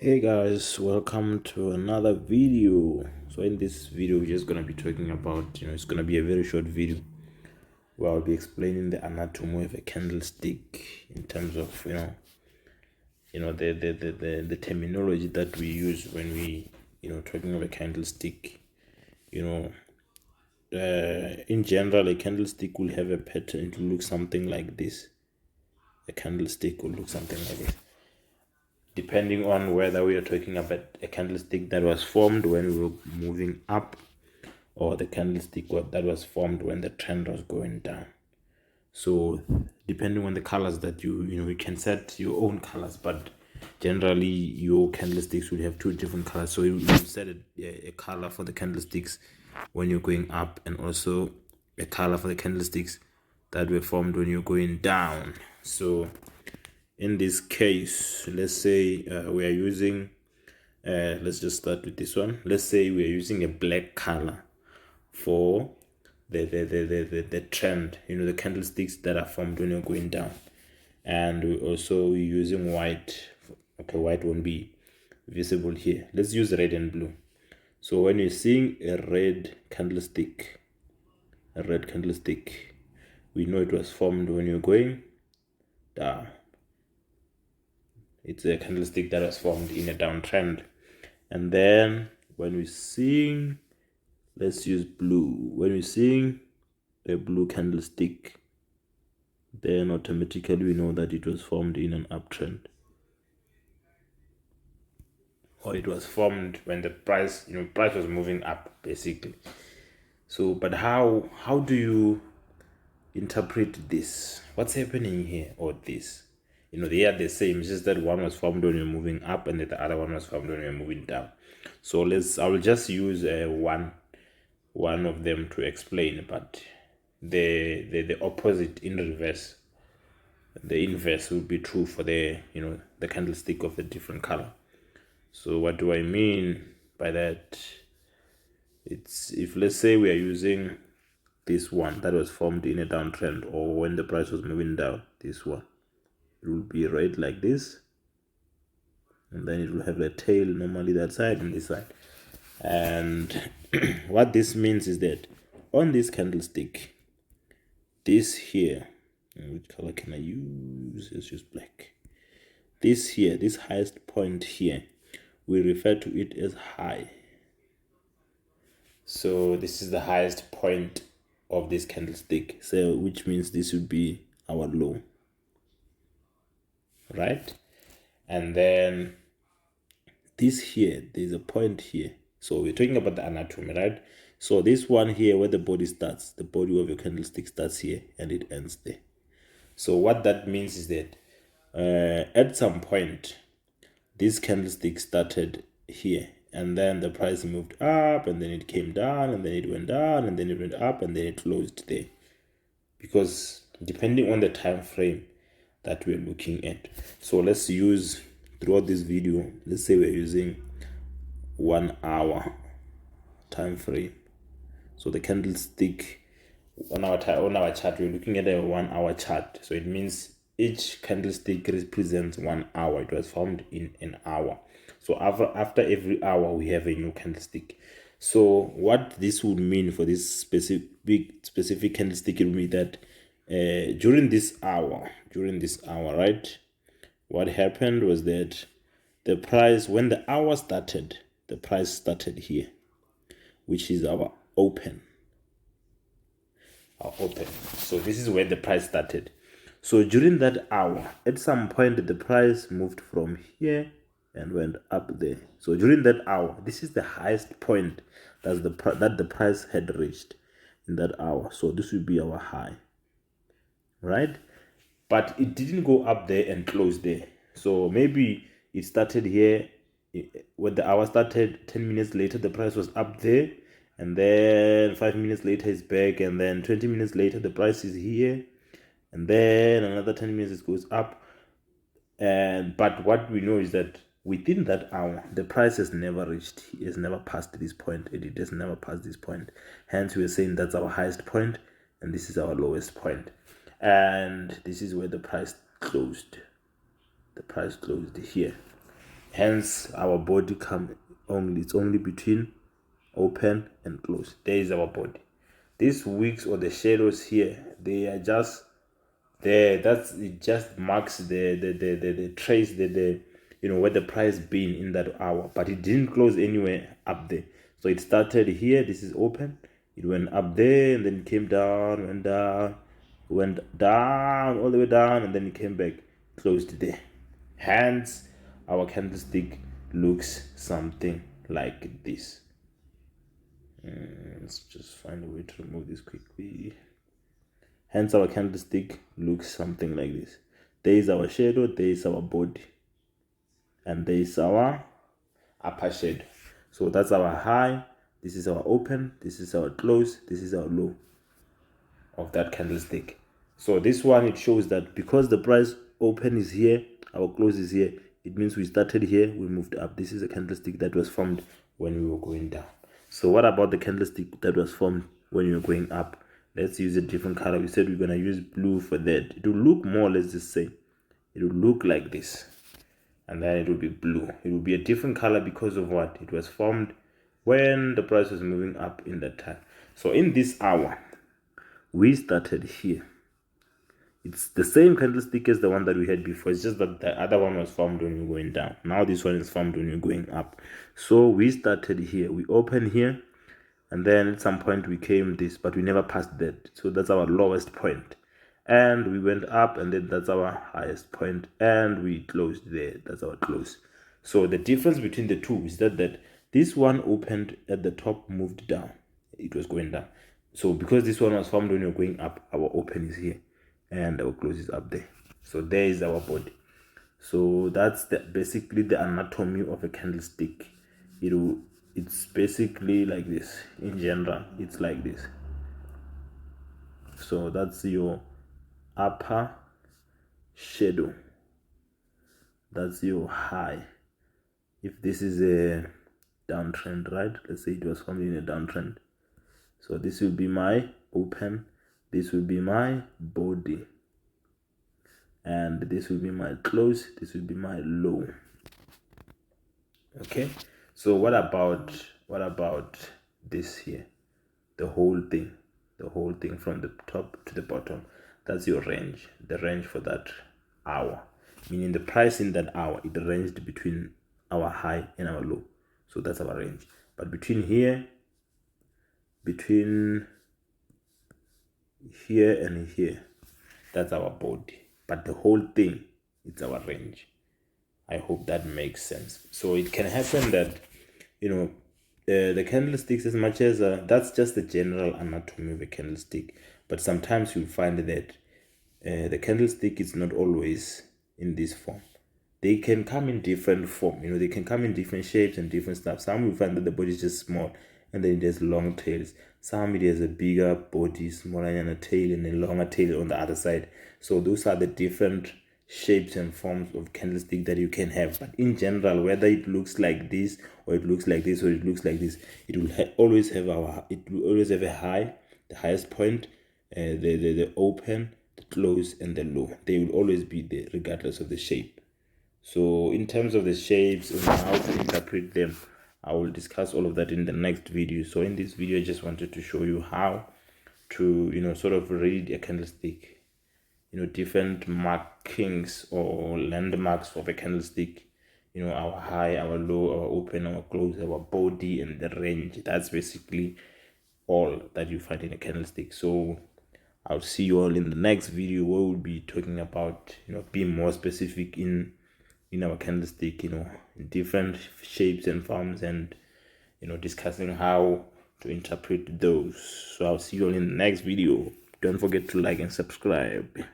Hey guys, welcome to another video. So in this video, we're just gonna be talking about, it's gonna be a very short video where I'll be explaining the anatomy of a candlestick in terms of, the terminology that we use when we, talking of a candlestick. In general, a candlestick will have a pattern. It will look something like this. A candlestick will look something like this, depending on whether we are talking about a candlestick that was formed when we were moving up, or the candlestick that was formed when the trend was going down. So depending on the colors that you can set your own colors, but generally your candlesticks will have two different colors. So you set a color for the candlesticks when you're going up, and also a color for the candlesticks that were formed when you're going down. So in this case, let's say we are using, let's just start with this one. Let's say we are using a black color for the trend, the candlesticks that are formed when you're going down. And we also using white. Okay, white won't be visible here. Let's use red and blue. So when you're seeing a red candlestick, we know it was formed when you're going down. It's a candlestick that was formed in a downtrend. And then when we're seeing, let's use blue. When we're seeing a blue candlestick, then automatically we know that it was formed in an uptrend, or it was formed when the price was moving up, basically. So, but how do you interpret this? What's happening here, or this? They are the same. It's just that one was formed when you're moving up, and the other one was formed when you're moving down. So I will just use one of them to explain, but the opposite in reverse, the inverse would be true for the candlestick of a different color. So what do I mean by that? It's, if let's say we are using this one that was formed in a downtrend, or when the price was moving down, this one, it will be red like this, and then it will have a tail, normally that side and this side. And what this means is that on this candlestick, this here, which color can I use? Let's use black. This here, this highest point here, we refer to it as high. So this is the highest point of this candlestick, so which means this would be our low, right? And then this here, there's a point here. So we're talking about the anatomy, right? So this one here, where the body starts, the body of your candlestick starts here and it ends there. So what that means is that at some point, this candlestick started here, and then the price moved up, and then it came down, and then it went down, and then it went up, and then it closed there. Because depending on the time frame that we're looking at. So let's use, throughout this video, let's say we're using 1 hour time frame. So the candlestick on our chart, we're looking at a 1 hour chart. So it means each candlestick represents 1 hour. It was formed in an hour. So after every hour, we have a new candlestick. So what this would mean for this specific candlestick, it will be that during this hour, right, what happened was that the price, when the hour started, the price started here, which is our open. So this is where the price started. So during that hour, at some point, the price moved from here and went up there. So during that hour, this is the highest point that the price had reached in that hour. So this will be our high, right? But it didn't go up there and close there. So maybe it started here. When the hour started, 10 minutes later, the price was up there. And then 5 minutes later, it's back. And then 20 minutes later, the price is here. And then another 10 minutes, it goes up. But what we know is that within that hour, the price has never passed this point. It has never passed this point. Hence, we're saying that's our highest point, and this is our lowest point. And this is where the price closed. The price closed here. hence our body it's only between open and close. There is our body. These wicks or the shadows here, they are just there. It just marks the trace, the where the price been in that hour, but it didn't close anywhere up there. So it started here, this is open, it went up there, and then it came down, went down all the way down, and then it came back, closed there. Hence our candlestick looks something like this. Let's just find a way to remove this quickly. Hence our candlestick looks something like this. There is our shadow, there is our body, and there is our upper shadow. So that's our high, this is our open, this is our close, this is our low of that candlestick. So this one, it shows that because the price open is here, our close is here, it means we started here, we moved up. This is a candlestick that was formed when we were going down. So what about the candlestick that was formed when you were going up? Let's use a different color. We said we're going to use blue for that. It will look more, let's just say, it will look like this. And then it will be blue. It will be a different color because of what? It was formed when the price was moving up in that time. So in this hour, we started here. It's the same candlestick as the one that we had before. It's just that the other one was formed when we were going down. Now this one is formed when we're going up. So we started here. We opened here. And then at some point we came this, but we never passed that. So that's our lowest point. And we went up, and then that's our highest point. And we closed there. That's our close. So the difference between the two is that this one opened at the top, moved down. It was going down. So because this one was formed when you're going up, our open is here. And our close is up there. So there is our body. So that's basically the anatomy of a candlestick. It's basically like this. In general, it's like this. So that's your upper shadow. That's your high. If this is a downtrend, right? Let's say it was formed in a downtrend. So this will be my open. This will be my body. And this will be my close. This will be my low. Okay. So what about this here? The whole thing from the top to the bottom. That's your range. The range for that hour. Meaning the price in that hour, it ranged between our high and our low. So that's our range. But between here and here, that's our body. But the whole thing, it's our range. I hope that makes sense. So it can happen that, the candlesticks, as much as that's just the general anatomy of a candlestick. But sometimes you'll find that the candlestick is not always in this form. They can come in different form. They can come in different shapes and different stuff. Some will find that the body is just small, and then it has long tails. Some it has a bigger body, smaller and a tail, and a longer tail on the other side. So those are the different shapes and forms of candlestick that you can have. But in general, whether it looks like this or it looks like this or it looks like this, it will always have a high, the highest point, the open, the close, and the low. They will always be there regardless of the shape. So in terms of the shapes and how to interpret them, I will discuss all of that in the next video. So in this video, I just wanted to show you how to sort of read a candlestick, different markings or landmarks of a candlestick, our high, our low, our open, our close, our body, and the range. That's basically all that you find in a candlestick. So I'll see you all in the next video, where we'll be talking about being more specific in our candlestick, different shapes and forms, and discussing how to interpret those. So I'll see you all in the next video. Don't forget to like and subscribe.